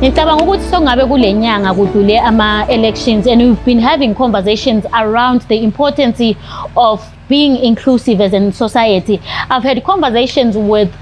Ngicabanga ukuthi songabe kule nyanga kudlule ama-elections, and we've been having conversations around the importance of being inclusive as a society. I've had conversations with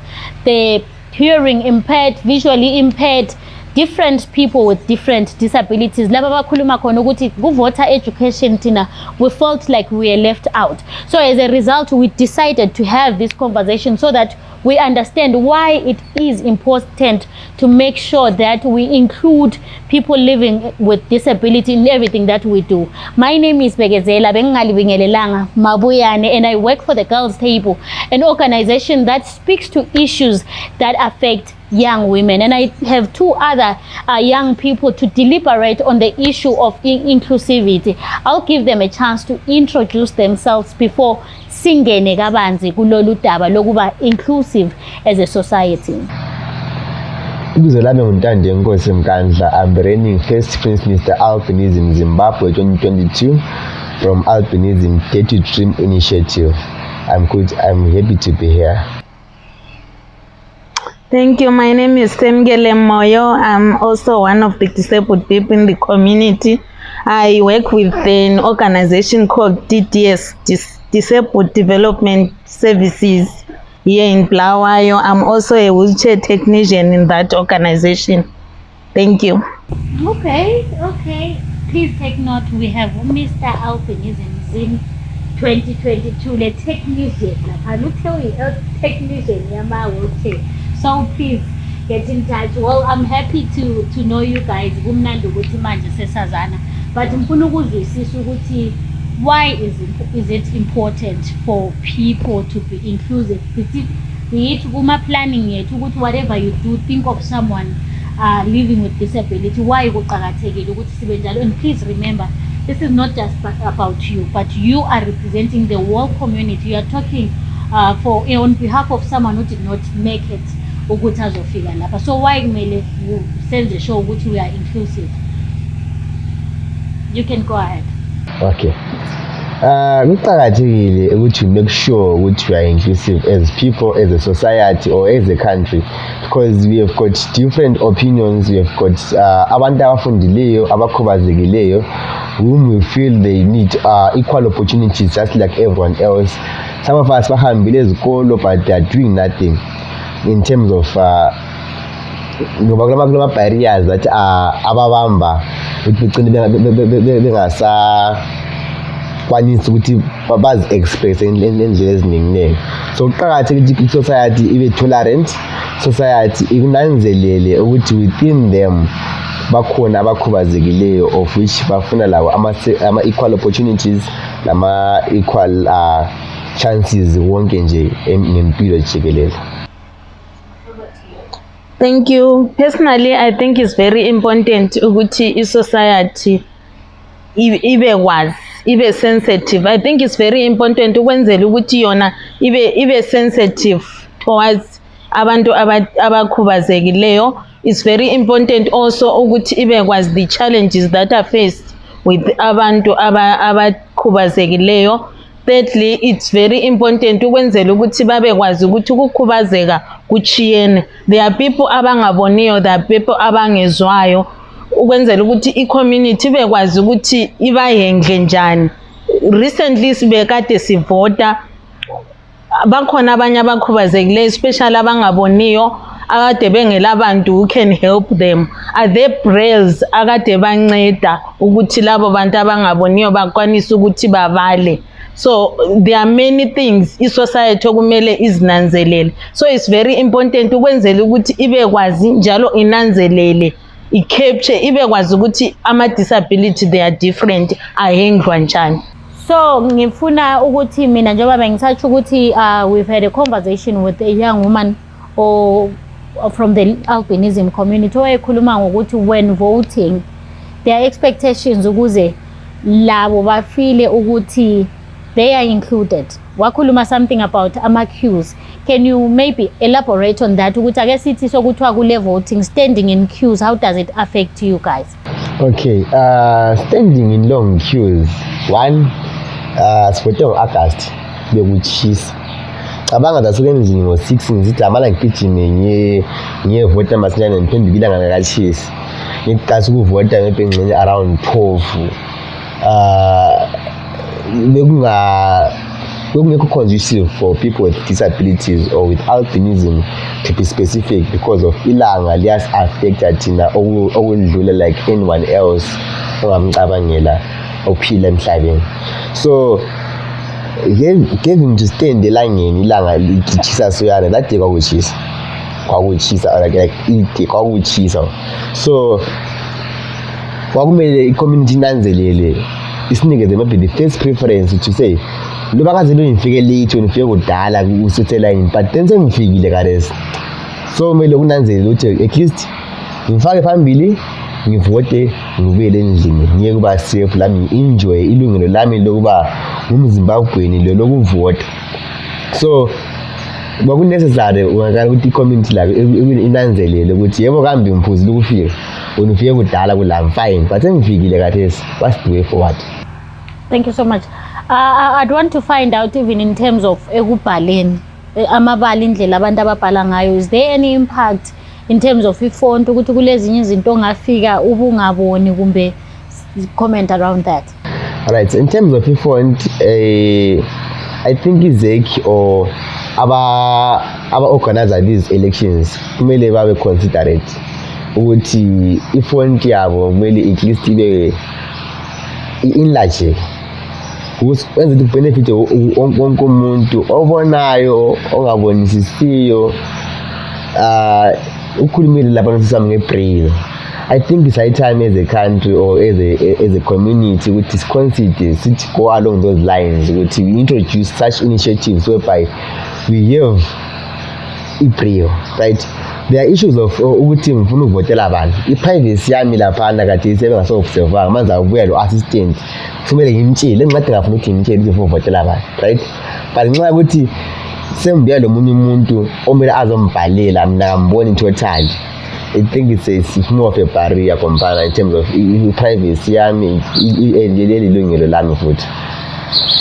the hearing impaired, visually impaired, different people with different disabilities. Laba bakhuluma khona ukuthi ku-voter education tina, we felt like we were left out. So as a result, we decided to have this conversation so that we understand why it is important to make sure that we include people living with disability in everything that we do. My name is Bekezela Mabuyane, and I work for the Girls Table, an organization that speaks to issues that affect young women, and I have two other young people to deliberate on the issue of inclusivity. I'll give them a chance to introduce themselves before singene kabanzi kulolu daba lokuba inclusive as a society. Bekezela Mguni, I'm reigning First Prince Mr. Albinism Zimbabwe 2022 from Albinism Dare to Dream Initiative. I'm good. I'm happy to be here. Thank you. My name is Samkele Moyo. I'm also one of the disabled people in the community. I work with an organization called DDS, Disabled Development Services, here in Blawayo. I'm also a wheelchair technician in that organization. Thank you. Okay. Please take note. We have Mr. Albinism in 2022. The technician. I look how he is technician. Wheelchair. So please get in touch. Well, I'm happy to know you guys. But why is it important for people to be inclusive? Be it planning it, whatever you do, think of someone living with disability. Why? And please remember, this is not just about you, but you are representing the whole community. You are talking on behalf of someone who did not make it. So why you send the show which we are inclusive? You can go ahead. Okay. Kuqakathekile ukuthi make sure ukuthi we are inclusive as people, as a society, or as a country, because we have got different opinions. We have got abantu abafundileyo, abakhubazekileyo, whom we feel they need equal opportunities just like everyone else. Some of us bahambile ezikolo, but they are doing nothing in terms of barriers that ababamba ukuthi bengasa ukuthi bazi-express endlela eziningi. So kuqakathekile ukuthi society ibe tolerant, society inanzelele ukuthi within them bakhona abakhubazekileyo, of which bafuna labo ama-equal opportunities nama-equal chances wonke nje ngempilo jikelele. Thank you. Personally, I think it's very important ukuthi society ibe sensitive. I think it's very important ukwenzela ukuthi yona ibe sensitive towards abantu abakhubazekileyo. It's very important also ukuthi ibe kwazi the challenges that are faced with abantu abakhubazekileyo. Thirdly, it's very important ukwenzela ukuthi babe kwazi ukuthi ukukhubazeka kuchiyene. There are people abangaboniyo, there are people abangezwayo, ukwenzela ukuthi i-community bekwazi ukuthi ibayenhle njani. Recently sibekade sivota, bakhona abanye abakhubazekileyo, especially abangaboniyo, akade bengela bantu who can help them. Are there brailles akade banceda ukuthi labo bantu abangaboniyo bakwanise ukuthi babale. So there are many things i-society okumele izinanzelele. So it's very important ukwenzela ukuthi ibe kwazi njalo inanzelele, i-capture, ibe kwazi ukuthi ama-disability they are different, ahendlwa njani. So ngifuna ukuthi mina njengoba bengithatha ukuthi we've had a conversation with a young woman from the albinism community owayekhuluma ngokuthi when voting their expectations ukuze labo bafile ukuthi they are included. Wakhuluma something about ama-queues. Can you maybe elaborate on that? Ukuthi ake sithi sokuthiwa kule voting, standing in queues, how does it affect you guys? Okay, standing in long queues. One, sivote ngo-August, bekuchisa. ngicabanga zasuke endlini ngo-6 ngisithi amala ngigijime ngiyevota masinyane ngiphenduke ilanga ngakatshisi ngiqasa ukuvota maybe ngxenye around 12 bekungekho conducive for people with disabilities or with albinism to be specific because of ilanga liyas-affecta thina okudlula like anyone else ongamcabangela ophila emhlabeni. So giving to stand elangeni ilanga litshisa soyana lade kwakutshisa like ide kwakutshisa. So kwakumele i-community inanzelele isinikeze maybe the first preference to say loba ngaze ngifike late ngifike kudala usetheline but then sengifikile karesi. So kumele kunanzelele ukuthi at least ngifake phambili ngivote ngibuyele endlini ngiye kuba safe lami enjoy ilungelo lami lokuba ngumZimbabweni lo lokuvota. So kwakunecessary ungakala ukuthi i-community layo inanzelele ukuthi yebo kambi umphuzile ukufika ufike kudala kulami fine but sengifikile kathesi what's the way forward. Thank you so much. I'd want to find out even in terms of ekubhaleni amabala indlela abantu ababhala ngayo, is there any impact in terms of ifont ukuthi kulezinye izinto ongafika ubungaboni kumbe comment around that? Alright, in terms of ifont I think izek or aba organizer these elections kumele babe considerate ukuthi ifont yabo kumele at least ibe enlarge wenze the benefit wonke umuntu obonayo ongabonisisiyo ukhulumile lapha sisami ngebraille. I think it's high time as a country or as a community ukuthi siconsider sithi go along those lines ukuthi we introduce such initiatives whereby we have ibraille, right? There are issues of ukuthi ngifuna ukuvotela abantu i-privacy yami laphana kade sebengaso-observanga manje akubuya lo assistant kumele ngimtshele engincade ngafuna ukuthi ngimtshele ukuthi ngifuna ukuvotela abantu, right? But ngenxa yokuthi sengibuya lo munye umuntu omele azombhalela mina ngamboni totally, I think it's more of a barrier compara in terms of privacy yami leli lungelo lami futhi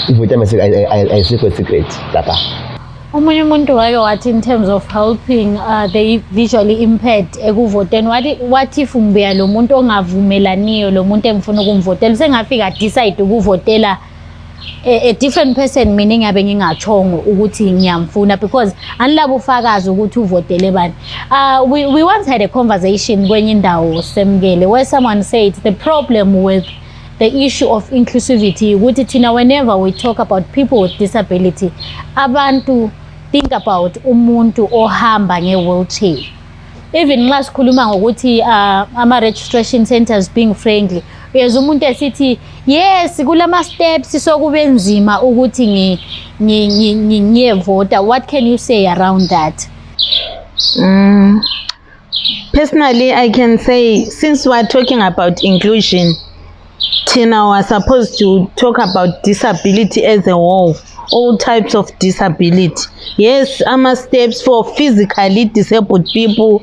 ivota yami ayisekho secret lapha. Omunye umuntu wake wathi in terms of helping the visually impaired ekuvoteni, what if ngibuya lo muntu ongavumelaniyo lo muntu engifuna ukumvotela sengafika decide ukuvotela a different person, meaning abe ngingachongo ukuthi ngiyamfuna because anilabo ufakazi ukuthi uvotele bani. We once had a conversation kwenye indawo Samkele where someone said the problem with the issue of inclusivity ukuthi thina whenever we talk about people with disability abantu think about umuntu ohamba nge-wheelchair. Even nxa sikhuluma ngokuthi ama-registration centers being friendly, uyeza umuntu esithi yes kulama steps sokube nzima ukuthi ngiyevota. What can you say around that? Personally, I can say since we are talking about inclusion, Tina was supposed to talk about disability as a whole, all types of disability. Yes, steps for physically disabled people.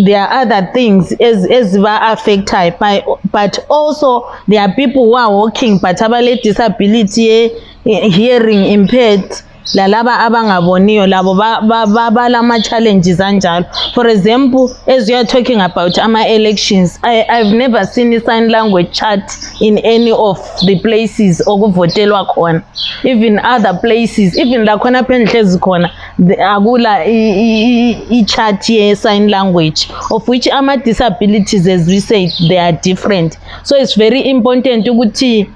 There are other things as affected by, but also there are people who are walking but abale disability, hearing impaired, lalaba abangaboniyo labo balama challenges anjalo. For example, as you are talking about elections, I've never seen a sign language chart in any of the places okuvotelwa khona. Even other places, even la khona phendlezi khona akula i-chart ye sign language, of which disabilities, as we said, they are different. So it's very important ukuthi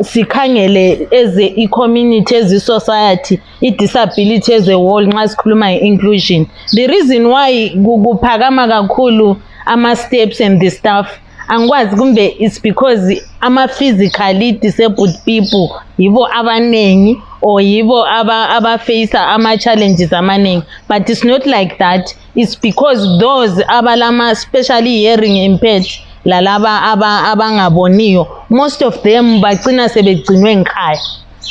sikhangele as a community, as a society, disability as a whole nxa sikhuluma inclusion. The reason why kuphakama kakhulu steps and the stuff angikwazi kumbe it's because physically disabled people yibo abanengi or yibo face challenges amaningi, but it's not like that. It's because those abalama especially hearing impaired lalaba abangaboniyo, most of them bagcina sebegcinwe ngikhaya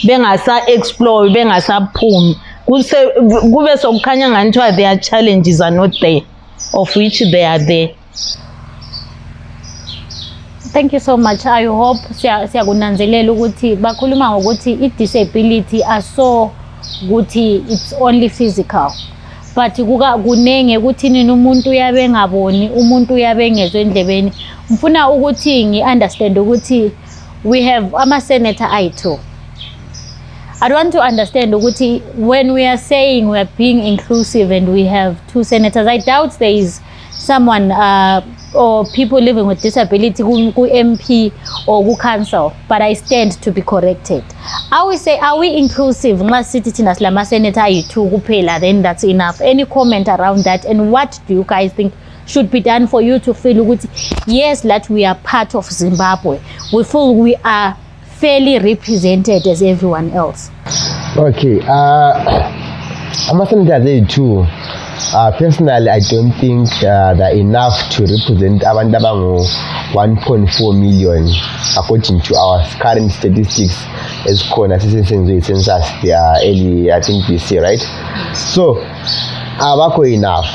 bengasa explore bengasaphumi kube sokukhanya ngani their challenges are not there, of which they are there. Thank you so much. I hope siyakunanzelela ukuthi bakhuluma ngokuthi i-disability ukuthi it's only physical. But kunenge ukuthi nini umuntu uyabe ngaboni, umuntu uyabe ngezwe endlebeni. Mfuna ukuthi ngi-understand ukuthi we have ama-senator ayi-2. I want to understand ukuthi when we are saying we are being inclusive and we have 2 senators, I doubt there is someone or people living with disability ku MP or ku council, but I stand to be corrected. Are we inclusive? Nxa sithi thina silama senator ayi-2 kuphela, then that's enough. Any comment around that, and what do you guys think should be done for you to feel ukuthi yes, that we are part of Zimbabwe, we feel we are fairly represented as everyone else? Okay, ama-senators ayi-2, personally I don't think they're enough to represent abantu abangu 1.4 million according to our current statistics esikhona sisenziwe i-census early, I think this year, right? So abakho enough.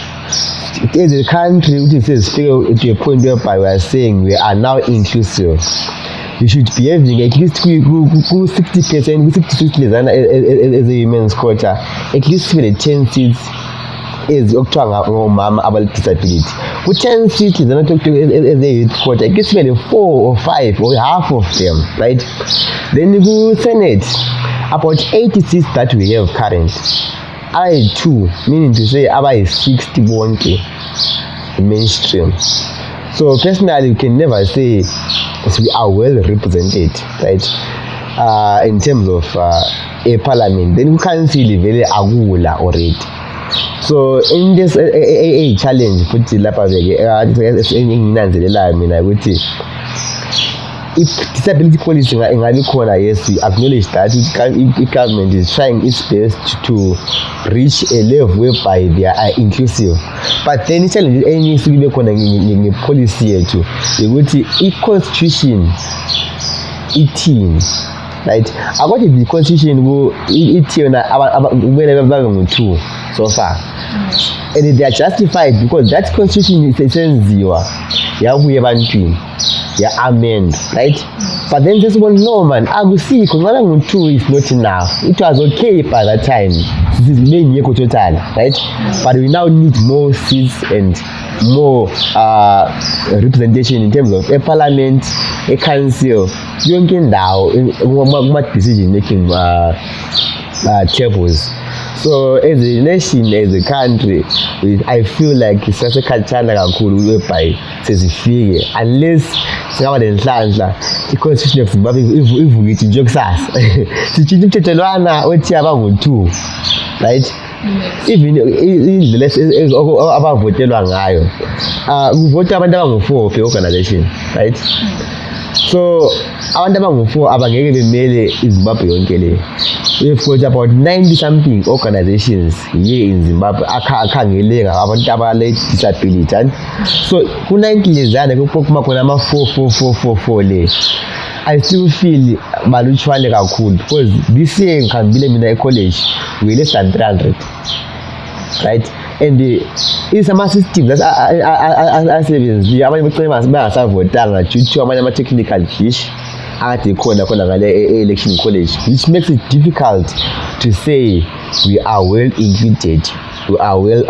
As a country which is to a point whereby we are saying we are now inclusive, we should be having at least 60%, 60 as a women's quota, at least 10 seats is okuthiwa ngomama abale-disability. Ku-10 seats they're not talking as a youth quota, at least 4 or 5 or half of them, right? Then ku-Senate, about 80 seats that we have current, ayi-2, meaning to say abayi-60 bonke mainstream. So personally, you can never say we are well represented, right? In terms of a parliament, then council vele akula already. So in this a challenge futhi lapha veke enginanzelelayo mina ukuthi if disability policy ingabi khona, yes, we acknowledge that the government is trying its best to reach a level whereby they are inclusive. But then i-challenge enye sibe khona nge-policy yethu ukuthi i-constitution ithini, right? According to the constitution ithi yona kumele babe ngu-2 so far, and they are justified because that constitution isenziwa yabuya ebantwini ya-amend, right? But then just one, no man, akusikho nxa ngu-2 is not enough. It was okay by that time, total, right? But we now need more seats and more representation in terms of a parliament, a council, yonke indawo kuma-decision making tables. So as a nation, as a country, I feel like sasekhatshana kakhulu whereby sezifike, unless singaba nenhlanhla i-constitution of Zimbabwe ivukithi nje kusasa sitshintshe umthethelwana othi abangu-2, right? Even indlela abavotelwa ngayo kuvota abantu abangu-4 per organization, right? So abantu abangu-4 abangeke bemele iZimbabwe yonke le. We've got about 90 something organizations here in Zimbabwe akhangeleka abantu abale-disability. So ku-90 lezana kuphuma khona ama-4 le. I still feel balutshwane kakhulu because this year ngihambile mina e-college we less than 300, right? And it's ama-system asebenzile abanye beceba bangasavotanga due to amanye ama-technical glitch ade khona ngale election college, which makes it difficult to say we are well included, we are well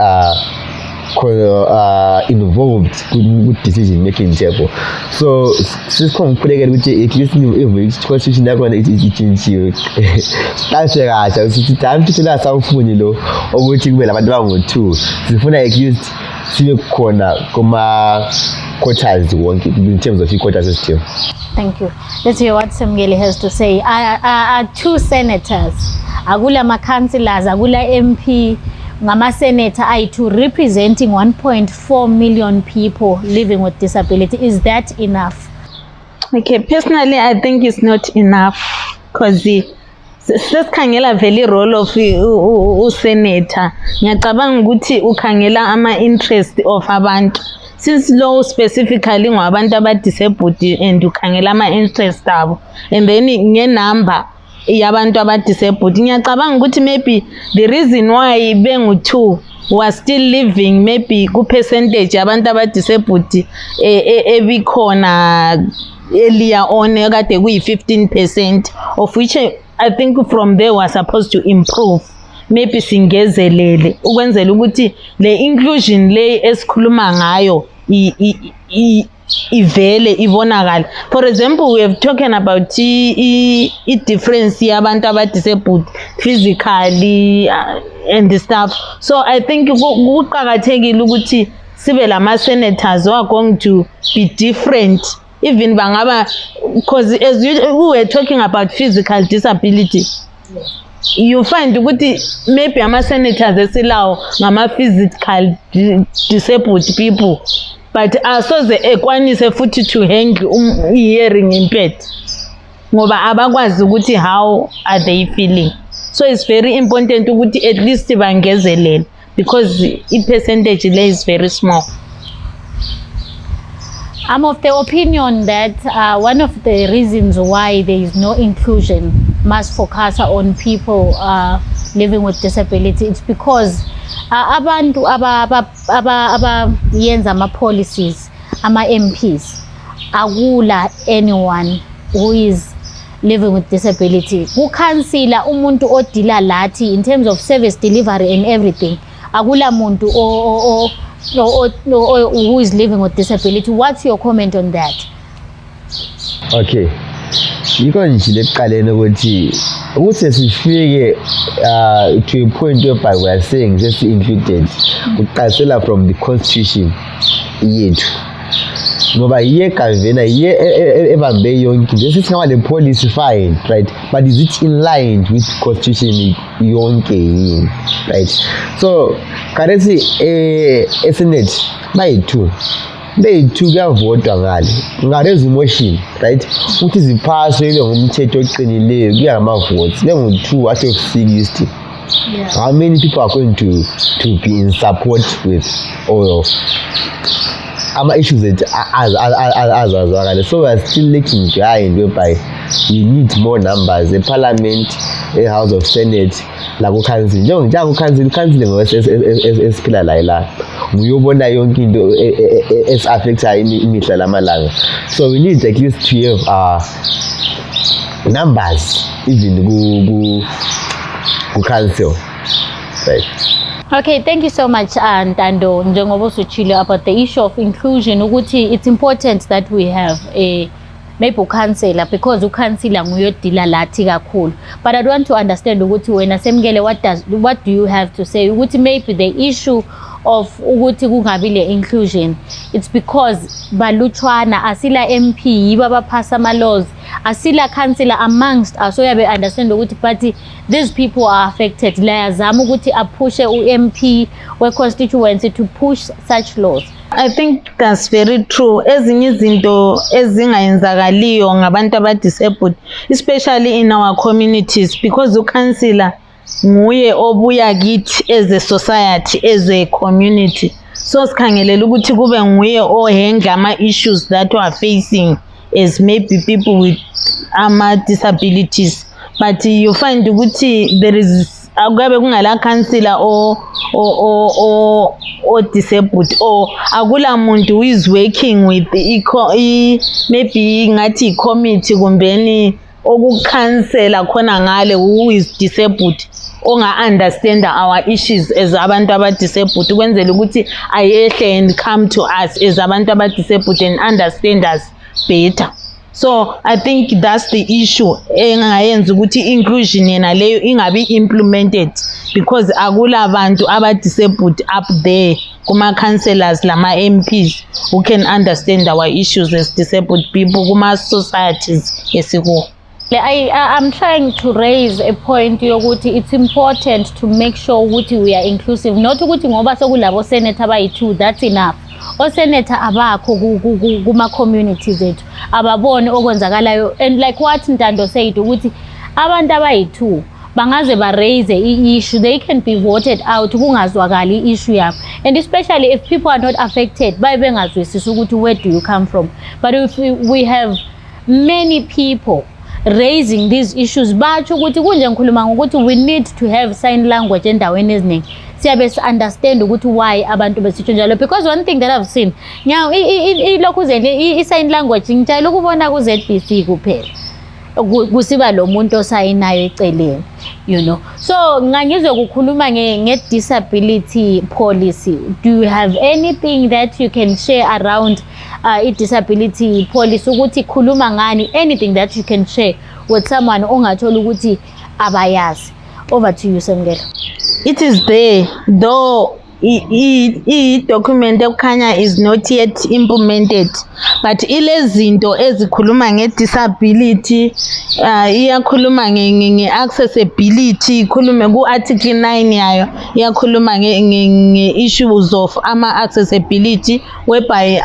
involved with decision making table. So sisikhomkhulekela ukuthi at least if constitution yakhona itshintshiwe siqashe kahle sithi hayi mthethela sawufuni lo ukuthi kube labantu abangu-2, sifuna at least sibe khona kuma-quotas wonke in terms of i-quota system. Thank you. Let's hear what Samkele has to say. 2 senators, akula ma-councillors, akula MP, ngama-senator ayi-2 representing 1.4 million people living with disability. Is that enough? Okay, personally I think it's not enough because sesikhangela vele role of usenator. Ngiyacabanga ukuthi ukhangela ama-interest of abantu. Since law specifically ngabantu aba-disabled and ukhangela ama-interest abo, and then nge-number yabantu aba-disabled, ngiyacabanga ukuthi maybe the reason why bengu-2 was still living maybe ku-percentage yabantu aba-disabled ebikhona earlier on kade kuyi-15%, of which I think from there we're supposed to improve. Maybe singezelele ukwenzela ukuthi le inclusion le esikhuluma ngayo ivele ibonakala. For example, we have talking about difference yabantu aba-disabled physically and stuff. So I think kuqakathekile ukuthi sibe lama-senators who are going to be different. Even bangaba, because as we were talking about physical disability, you find ukuthi maybe ama-senators esilawo ngama-physical disabled people, but asoze ekwanise futhi to hang hearing impaired ngoba abakwazi ukuthi how are they feeling. So it's very important ukuthi at least bangezelele because i-percentage le is very small. I'm of the opinion that one of the reasons why there is no inclusion must focus on people living with disability. It's because abantu abayenza ama-policies, ama-MPs, akula anyone who is living with disability. Kukhansila umuntu odila lathi in terms of service delivery and everything. Akula muntu who is living with disability. What's your comment on that? Okay, yiko njile ekuqaleni ukuthi sifike to a point whereby we are saying just included uqasela from the constitution yethu ngoba iye kavena iye ebambe yonke nje sithi ngale policy fine, right, but is it in line with constitution yonke yini, right? So currently Senate bayi-2 kuyavotwa nga-resolution, right, ukuthi ziphaswe ibe ngumthetho oqinileyo kuyama-votes bengu-2 out of 60. Yeah. How many people are going to be in support with all ama-issues that azazwakale? So we are still lacking behind whereby we need more numbers. The parliament, the house of senate, laku-council njengo-council ngesiphila la nguyobona yonke into esi-affecta imihla lamalanga. So we need at least to have numbers even ku-council, right? Okay, thank you so much, Ntando. Njengoba usuchile about the issue of inclusion, ukuthi it's important that we have a maybe ukhansela, because ukhansela nguyodila lathi kakhulu. But I want to understand ukuthi wena Samkele, what do you have to say ukuthi maybe the issue of ukuthi kungabi le inclusion, it's because balutshwana, asila MP yibo abaphasa ama-laws, asila councillor amongst us oyabe understand ukuthi but these people are affected. Layazama ukuthi aphushe u-MP we-constituency to push such laws. I think that's very true. Ezinye izinto ezingayenzakaliyo ngabantu aba-disabled, especially in our communities, because ukhansila nguye obuya kithi as a society, as a community. So sikhangelela ukuthi kube nguye ohandle ama-issues that we are facing as maybe people with disabilities. But you find ukuthi there is akuyabe kungala councillor or disabled, or akula muntu who is working with maybe ngathi committee kumbeni okukhansela khona ngale who is disabled onga-understand our issues as abantu aba-disabled ukwenzela ukuthi ayehle and come to us as abantu aba-disabled and understand us better. So I think that's the issue engayenza ukuthi inclusion yena leyo ingabi implemented, because akula bantu aba-disabled up there kuma-councillors lama-MPs who can understand our issues as disabled people kuma-societies esikuwo. I'm trying to raise a point yokuthi it's important to make sure ukuthi we are inclusive, not ukuthi ngoba sekulabo senator abayi-2 that's enough. Osenator abakho kuma-communities ethu ababone okwenzakalayo, and like what Ntando said ukuthi abantu abayi-2 bangaze ba-raise i-issue, they can be voted out kungazwakali i-issue yabo, and especially if people are not affected baye bengazwisisi ukuthi where do you come from. But if we have many people raising these issues, batsho ukuthi kunje ngikhuluma ngokuthi we need to have sign language endaweni eziningi, siyabe si-understand ukuthi why abantu besitsho njalo. Because one thing that I've seen now ilokhu i-sign language ngijayele ukubona ku-ZBC kuphela, kusiba lo muntu osayinayo eceleni, you know. So ngangizwe kukhuluma nge-disability policy. Do you have anything that you can share around i-disability policy ukuthi khuluma ngani, anything that you can share with someone ongathola ukuthi abayazi? Over to you, Samkele. It is there, though i-document ekhanya is not yet implemented, but ilezinto ezikhuluma nge-disability, iyakhuluma nge-accessibility, ikhulume ku-article 9 yayo, iyakhuluma nge-issues of ama-accessibility, whereby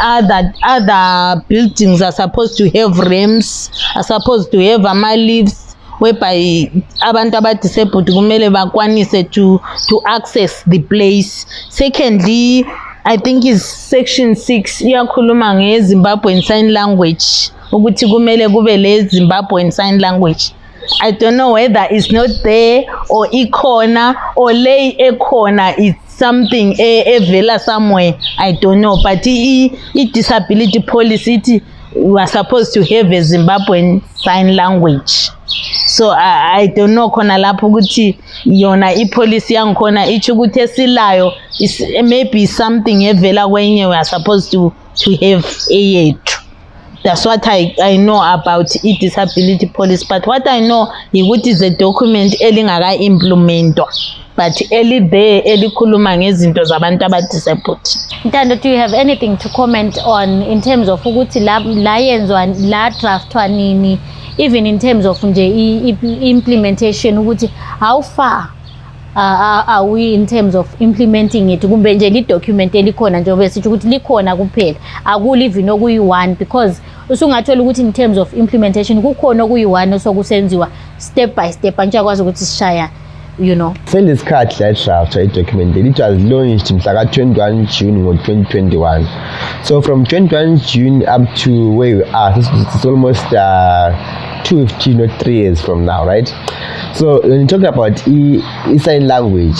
other buildings are supposed to have ramps, are supposed to have ama-lifts, whereby abantu aba-disabled kumele bakwanise to access the place. Secondly, I think is section 6 iyakhuluma nge-Zimbabwean Sign Language, ukuthi kumele kube le Zimbabwean Sign Language. I don't know whether it's not there or ikhona or le ekhona is something evela somewhere, I don't know, but i-disability policy we are supposed to have a Zimbabwean Sign Language. So I don't know khona lapho ukuthi yona i-policy yangikhona ithi ukuthi esilayo is maybe something evela kwenye we are supposed to have eyethu. That's what I know about i-disability policy, but what I know ukuthi is a document elingaka implementwa, but there elikhuluma ngezinto zabantu aba-disabled. Ntando, do you have anything to comment on in terms of ukuthi la yenzwa la draftwa nini, even in terms of nje implementation, ukuthi how far are we in terms of implementing it? Kumbe nje li document elikhona njengoba sithi ukuthi likhona kuphela, akulivi nokuyi-one, because usungathola ukuthi in terms of implementation kukhona okuyi-one osokusenziwa step by step anjengakwazi ukuthi sishaya, you know. Selesikhathi la draft i-document it was launched mhla ka-21 June ngo-2021. So from 21 June up to where we are, it's almost 2 or 3 years from now, right? So when you talk about sign language,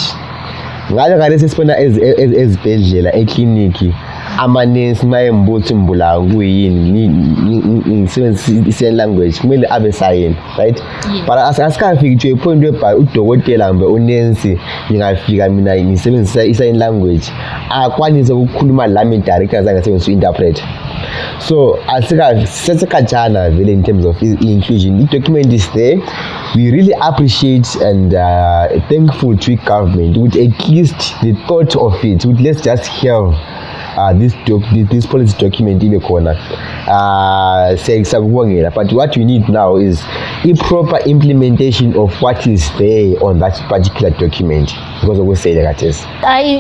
ngalo kade sesibona ezibhedlela ekliniki amanesi mayembuthi mbula kuyini ngisebenzisa sign language kumele abe sign, right? But asikafiki to a point whereby udokotela kumbe unensi ngingafika mina ngisebenzisa sign language akwanise ukukhuluma lami direct azangasebenzisa interpret. So asikajana vele in terms of inclusion. The document is there. We really appreciate and thankful to government with at least the thought of it. Let's just have this policy document in the corner. But what we need now is a proper implementation of what is there on that particular document. Because we say that is.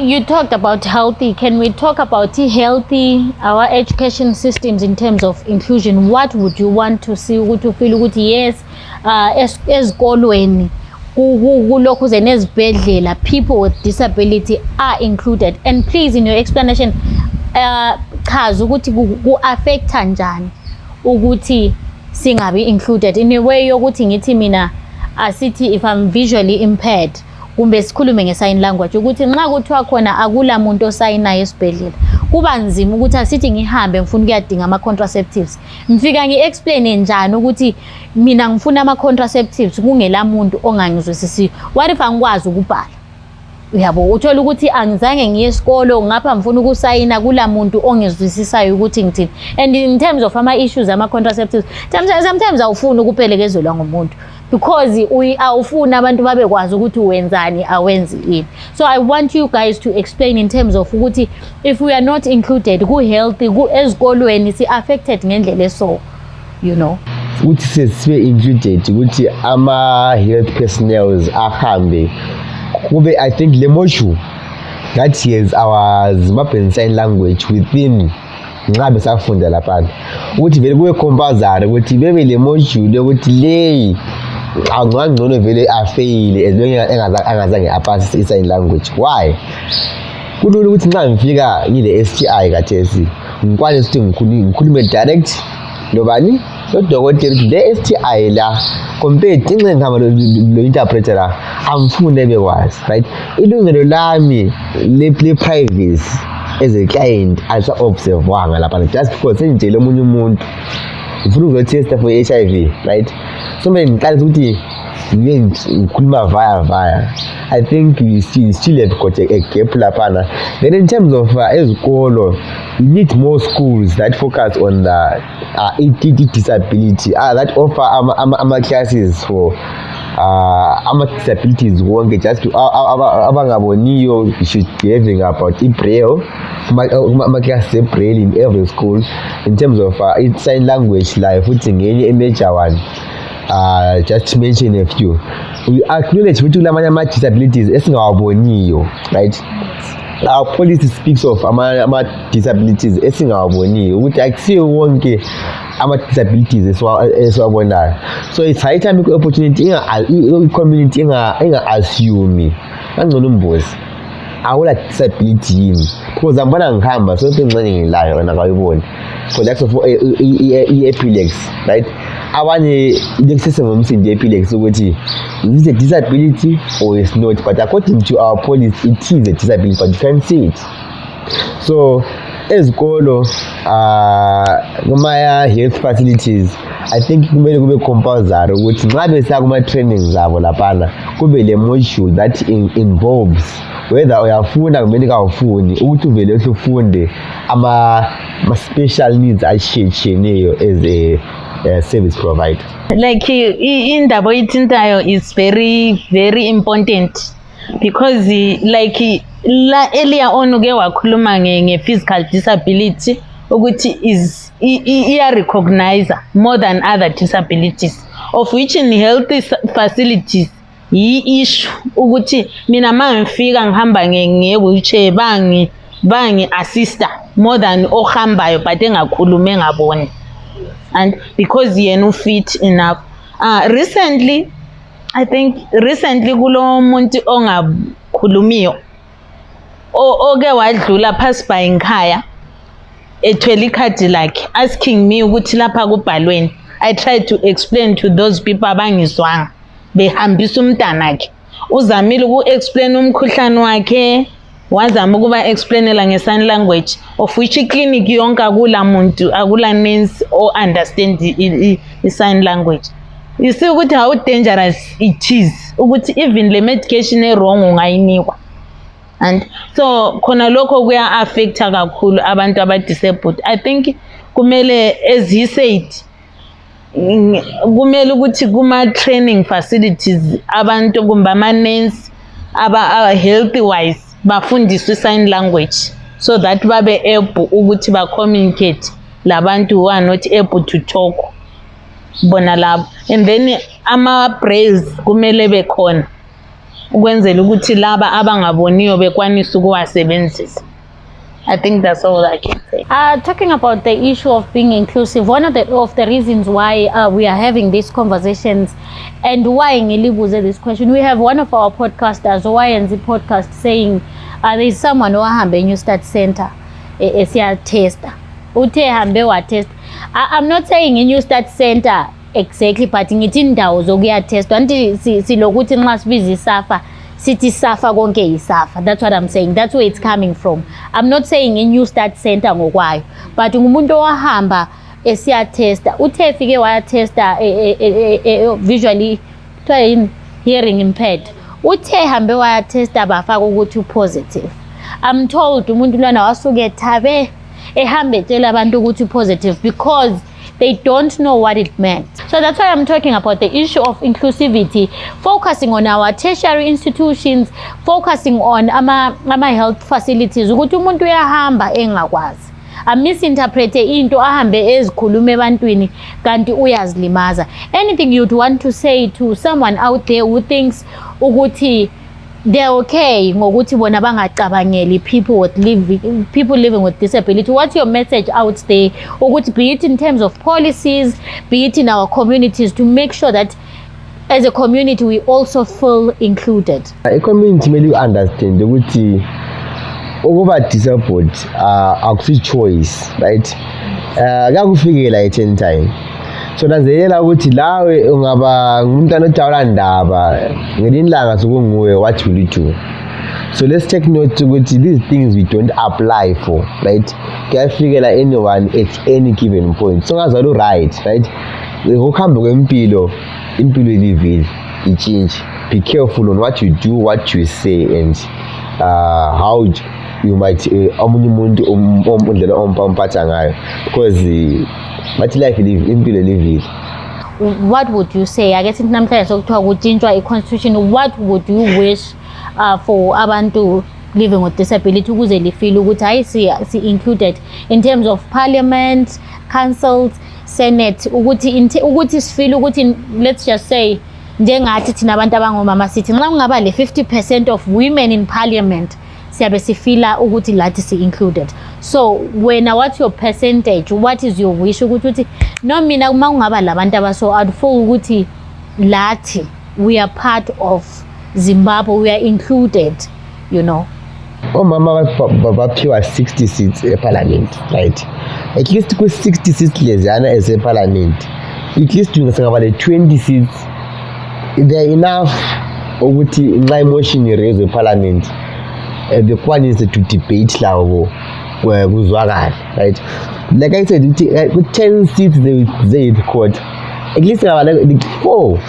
You talked about healthy. Can we talk about healthy, our education systems in terms of inclusion? What would you want to see? Would you feel good? Yes, ezikolweni kulokhu zenezibhedlela people with disability are included, and please in your explanation chaza ukuthi ku-affecta njani ukuthi singabi included in a way yokuthi ngithi mina asithi if I'm visually impaired kumbe sikhulume nge-sign language ukuthi nxa kuthiwa khona akula muntu osayinayo esibhedlela kuba nzima ukuthi asithi ngihambe ngifuna ukuyadinga ama-contraceptives ngifika ngi-explain njani ukuthi mina ngifuna ama-contraceptives kungela muntu ongangizwisisiyo. What if angikwazi ukubhala? Uyabo uthola ukuthi angizange ngiye esikolo ngapha ngifuna ukusayina kula muntu ongizwisisayo ukuthi ngithini. And in terms of ama-issues ama-contraceptives sometimes awufuni ukuphelekezelwa ngumuntu because awufuna abantu babekwazi ukuthi wenzani awenzi ini. So I want you guys to explain in terms of ukuthi if we are not included ku-healthy ezikolweni si-affected ngendlela eso, you know. Ukuthi sesibe included ukuthi ama-health personnel ahambe kube I think le module that is our Zimbabwean Sign Language within nxa besafunda lapha ukuthi vele kube compulsory ukuthi bebe le module ukuthi le angcono vele afeyile as long as angazange apase i-sign language. Why? Kulula ukuthi nxa ngifika ngile STI kathesi ngikwanise ukuthi ngikhulume direct lobani lodokotela ukuthi le STI la compared inxe ngihamba lo interpreter la amfune bekwazi, right? Ilungelo lami le privacy as a client asa observe wanga lapha just because senjele omunye umuntu ufuna ukuzotesta for HIV, right? So many times ukuthi ngikhuluma via I think we still have got a gap lapana. Then in terms of ezikolo, we need more schools that focus on the disability that offer classes for disabilities wonke just to abangaboniyo. We should be having about Braille, classes Braille in every school. In terms of sign language, like futhi ngenye major one. Just to mention a few, we acknowledge ukuthi kulamanye ama-disabilities esingawaboniyo, right? Our policy speaks of ama-disabilities esingawaboniyo ukuthi akusiyo wonke ama-disabilities esiwabonayo. So it's high time i-opportunity i-community inga-assume kangcono umbuzi awula disability yini because ambona ngihamba sonke ngincane ngilayo wena kayiboni for that of i-epilex, right? Abanye lekusese ngomsindi epilex ukuthi is it a disability or is not, but according to our policy it is a disability, but you can't see it. So ezikolo kuma health facilities, I think kumele kube compulsory ukuthi nxa besiya kuma trainings zabo lapana kube le module that involves whether uyafuna kumele kawufuni ukuthi uvele ufunde ama special needs atshiyeneyo as a service provider. Like indaba oyithintayo is very important because like la earlier on uke wakhuluma nge-physical disability ukuthi is iya-recognize more than other disabilities, of which in health facilities yi-issue ukuthi mina mangifika ngihamba nge-wheelchair bangi-assista more than ohambayo but engakhulumi engaboni, and because yena ufit enough. Recently kulo muntu ongakhulumiyo oke wadlula phansi by ngikhaya ethwele ikhadi lakhe asking me ukuthi lapha kubhalweni. I tried to explain to those people abangizwanga behambisa umntanakhe, uzamile uku-explain umkhuhlane wakhe, wazama ukuba explainela nge-sign language, of which clinic yonke akula muntu akula nurse or understand i-sign language. You see ukuthi how dangerous it is ukuthi even le medication e-wrong ungayinikwa. And so khona lokho kuya affecta kakhulu abantu aba-disabled. I think kumele, as he said, kumele ukuthi kuma-training facilities abantu kumbe ama-nurse aba-health wise bafundiswe sign language so that babe able ukuthi ba-communicate labantu who are not able to talk bona labo. And then ama-brails kumele bekhona ukwenzela ukuthi laba abangaboniyo bekwanise ukuwasebenzisa. I think that's all I can say. Talking about the issue of being inclusive, one of the reasons why we are having these conversations and why ngilibuze this question, we have one of our podcasters, YNZ podcast, saying there is someone who ahambe New Start Center esiya tester. Uthe hambe wa test. I'm not saying in New Start Center exactly, but ngithi indawo zokuya test. Anti silokuthi nxa sibiza isafa sithi safa konke isafa. That's what I'm saying. That's where it's coming from. I'm not saying in New Start Center ngokwayo, but ngumuntu owahamba esiya tester. Uthe efike waya tester visually hearing impaired. Uthe hambe waya tester bafaka ukuthi positive. I'm told umuntu lana wasuke ethabe ehambe etshela abantu ukuthi positive because they don't know what it meant. So that's why I'm talking about the issue of inclusivity, focusing on our tertiary institutions, focusing on ama health facilities. Ukuthi umuntu uyahamba engakwazi, misinterprete into ahambe ezikhuluma ebantwini kanti uyazilimaza. Anything you'd want to say to someone out there who thinks ukuthi they're okay ngokuthi bona bangacabangeli people living with disability? What's your message out there ukuthi, be it in terms of policies, be it in our communities, to make sure that as a community we also feel included? A community may understand ukuthi ukuba disabled akusi choice, right? Kakufikela at any time. So nanzelela ukuthi lawe ungaba umuntu anotawula ndaba ngelinye ilanga sokunguwe, what will you do? So let's take note to these things we don't apply for, right? Can't figure like anyone at any given point. So as well, right? Impilo living, it change. Be careful on what you do, what you say, and how you might because what life live impilo living. What would you say? I guess in namhlanje sokuthiwa kutshintshwa i-constitution, what would you wish for abantu living with disability ukuze lifeel ukuthi hayi si included in terms of parliament, councils, senate, ukuthi sifeel ukuthi, let's just say njengathi thina abantu abangomama sithi nxa kungaba le 50% of women in parliament siyabe sifila ukuthi lathi si included. So wena, what's your percentage? What is your wish ukuthi no mina uma kungaba labantu abaso I'd feel ukuthi lathi we are part of Zimbabwe, we are included, you know. Mama baphiwa 60 seats parliament, right? At least ku 60 seats lezana as a parliament, at least ngaba le 20 seats there enough ukuthi nxa motion raise parliament the one is to debate lawo kuzwakala, right? Like I said, with 10 seats they in court, at least like 4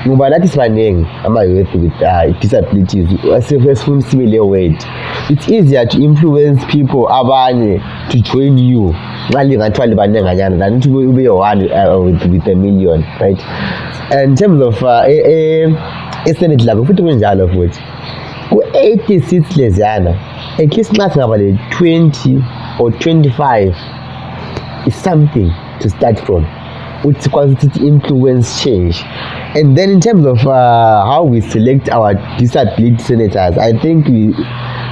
ngoba lathi sibaningi ama-youth with disabilities similar weight. It's easier to influence people abanye to join you nxa lingathiwa libaninganyana than to be one with a million, right? And in terms of senate lakho futhi kunjalo futhi ku-80 seats leziyana, at least nxa singaba le 20 or 25 is something to start from, which constitutes influence change. And then in terms of how we select our disability senators, I think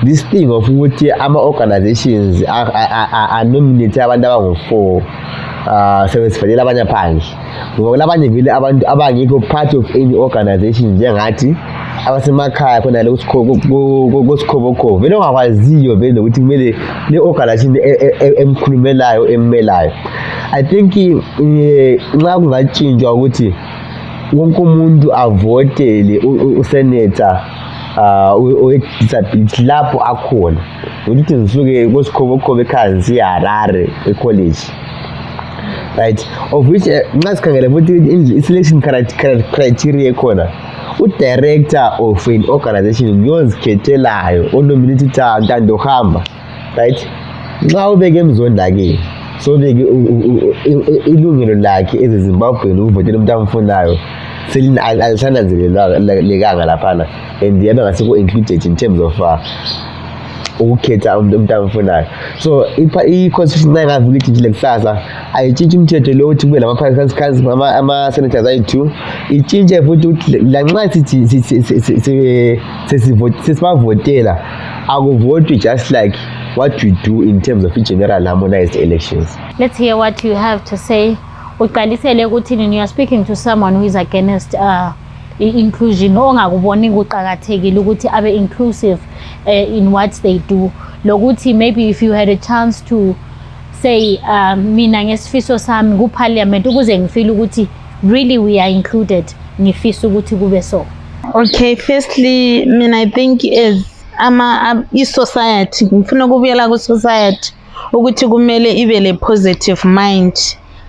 this thing of what our organizations are nominated abantu abangu-4 sebesifalela abanye phandle ngoba labanye vele abantu abangekho part of any organization njengathi abasemakhaya khona le kusikhobokhobo vele ongakwaziyo vele ukuthi kumele le organization emkhulumelayo emmelayo. I think nxa kungatshintshwa ukuthi wonke umuntu avotele usenator we-disability lapho akhona ukuthi ngisuke kusikhobokhobo ekhaya siya Harare e-college, right? Of which nxa sikhangele futhi i-selection criteria ekhona u-director of an organization uyozikhethelayo onominated Ntando hamba, right? Nxa ubeke emzoni lake so beke ilungelo lakhe ezimbabweni ukuvotela umuntu amfunayo alisananzelelekanga laphana, and yabe ngaseko included in terms of ukukhetha umuntu amfunayo. So i-constitution nayo ingavula itshintshile kusasa, ayitshintshi umthetho lo ukuthi kube ama-senators ayi-2, itshintshe futhi ukuthi lanxa sesibavotela akuvotwe just like what we do in terms of general harmonized elections. Let's hear what you have to say. Uqalisele ukuthi you are speaking to someone who is against inclusion, ongakuboni kuqhakathekile ukuthi abe inclusive in what they do. Lokuthi maybe if you had a chance to say mina ngesifiso sami ku parliament ukuze ngifeel ukuthi really we are included, ngifisa ukuthi kube so. Okay, firstly, I think as i-society ngifuna ukubuyela ku-society ukuthi kumele ibe le positive mind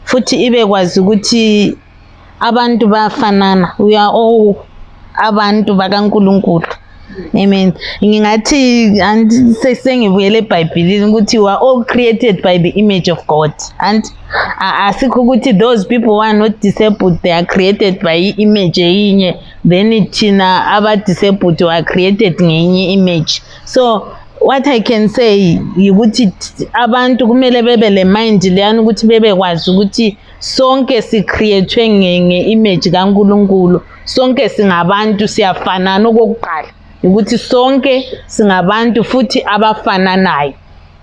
futhi ibe kwazi ukuthi abantu bafanana, we are all abantu bakaNkulunkulu. Amen. Ngingathi sengibuyele eBhayibhelini ukuthi we are all created by the image of God, and asikho ukuthi those people who are not disabled they are created by image eyinye, then thina aba-disabled were created ngenye image. So what I can say ukuthi abantu kumele bebe le mind leyana ukuthi bebe kwazi ukuthi sonke si-creatwe nge-image kaNkulunkulu, sonke singabantu siyafanana. Okokuqala ukuthi sonke singabantu futhi abafananayo,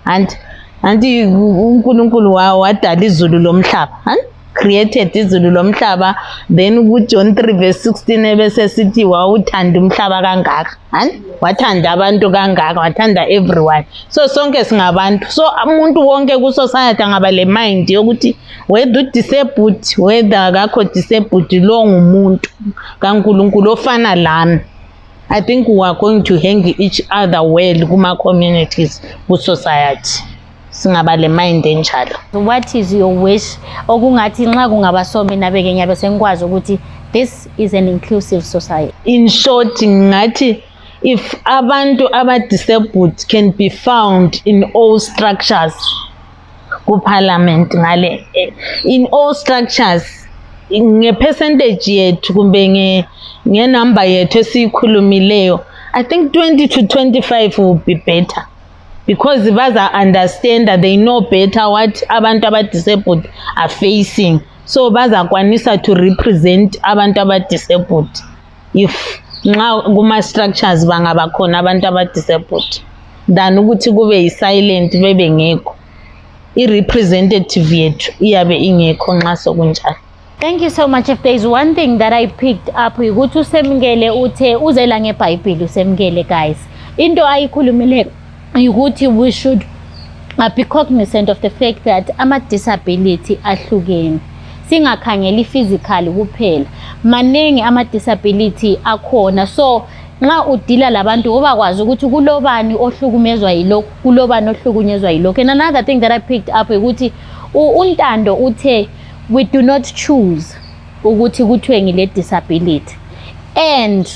and uNkulunkulu wadala izulu lomhlaba, created izulu lomhlaba. Then kuJohn 3:16 ebese sithi wawuthanda umhlaba kangaka, wathanda abantu kangaka, wathanda everyone. So sonke singabantu, so umuntu wonke ku society angaba le mind yokuthi whether disabled whether akakho disabled lo ngumuntu kaNkulunkulu ofana lami. I think we are going to hang each other well kuma communities, ku society. Singaba le mind enjalo. What is your wish? Okungathi nxa kungabasombe nabeke nyabe senkwazi ukuthi this is an inclusive society. In short, ngathi if abantu aba-disabled can be found in all structures, ku-parliament ngale, in all structures, nge-percentage yethu kumbe nge-number yethu esiyikhulumileyo, I think 20 to 25 will be better. Because baza understand that they know better what abantu aba-disabled are facing. So bazakwanisa to represent abantu aba-disabled. If nxa kuma-structures bangaba khona abantu aba-disabled, than ukuthi kube yi-silent bebe ngekho. I-representative yethu iyabe ingekho nxa sokunjalo. Thank you so much. If there's one thing that I picked up, ukuthi uSamkele uthe uzela ngeBhayibheli uSamkele, guys. Into ayikhulumile ukuthi we should be cognizant of the fact that ama-disability ahlukene. Singakhangeli physically kuphela. Maningi ama-disability akhona. So nxa udila labantu ubakwazi ukuthi kulobani ohlukumezwa yilokho, kulobani ohlukunyezwa yilokho. And another thing that I picked up ukuthi uNtando uthe we do not choose ukuthi kuthiwe ngile disability. And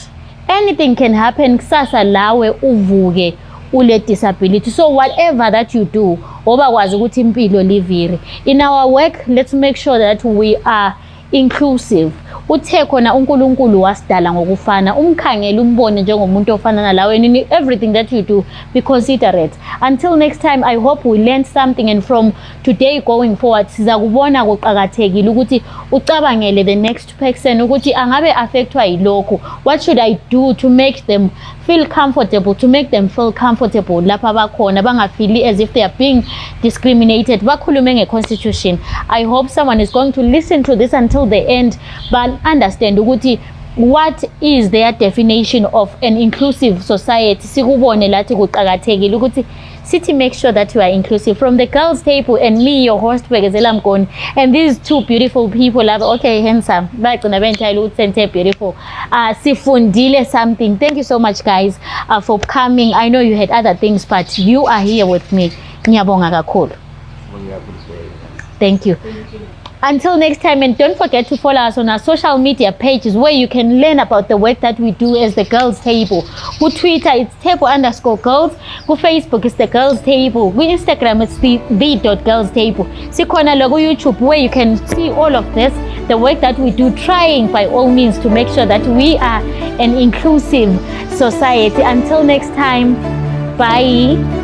anything can happen kusasa lawe uvuke ule disability. So whatever that you do, obakwazi ukuthi impilo livire. In our work, let's make sure that we are inclusive. Uthe khona uNkulunkulu wasidala ngokufana, umkhangele umbone njengomuntu ofana nalawe, and in everything that you do be considerate. Until next time, I hope we learned something, and from today going forward sizakubona kuqhakathekile ukuthi ucabangele the next person ukuthi angabe affectwa yilokho. What should I do to make them feel comfortable, to make them feel comfortable lapha bakhona bangafili as if they are being discriminated. Bakhulume nge-constitution. I hope someone is going to listen to this until the end, but understand ukuthi what is their definition of an inclusive society. Sikubone lathi kuqhakathekile ukuthi sithi make sure that you are inclusive. From the girls table and me, your host Bekezela Mguni, and these two beautiful people, okay, handsome, bagcina bentayile ukuthi beautiful. Sifundile something. Thank you so much, guys, for coming. I know you had other things, but you are here with me. Ngiyabonga kakhulu. Thank you. Until next time, and don't forget to follow us on our social media pages where you can learn about the work that we do as the Girls Table. Ku Twitter, it's table_girls. Ku Facebook, it's the Girls Table. Ku Instagram, it's the.girls table. Sikhona logo YouTube where you can see all of this, the work that we do, trying by all means to make sure that we are an inclusive society. Until next time, bye.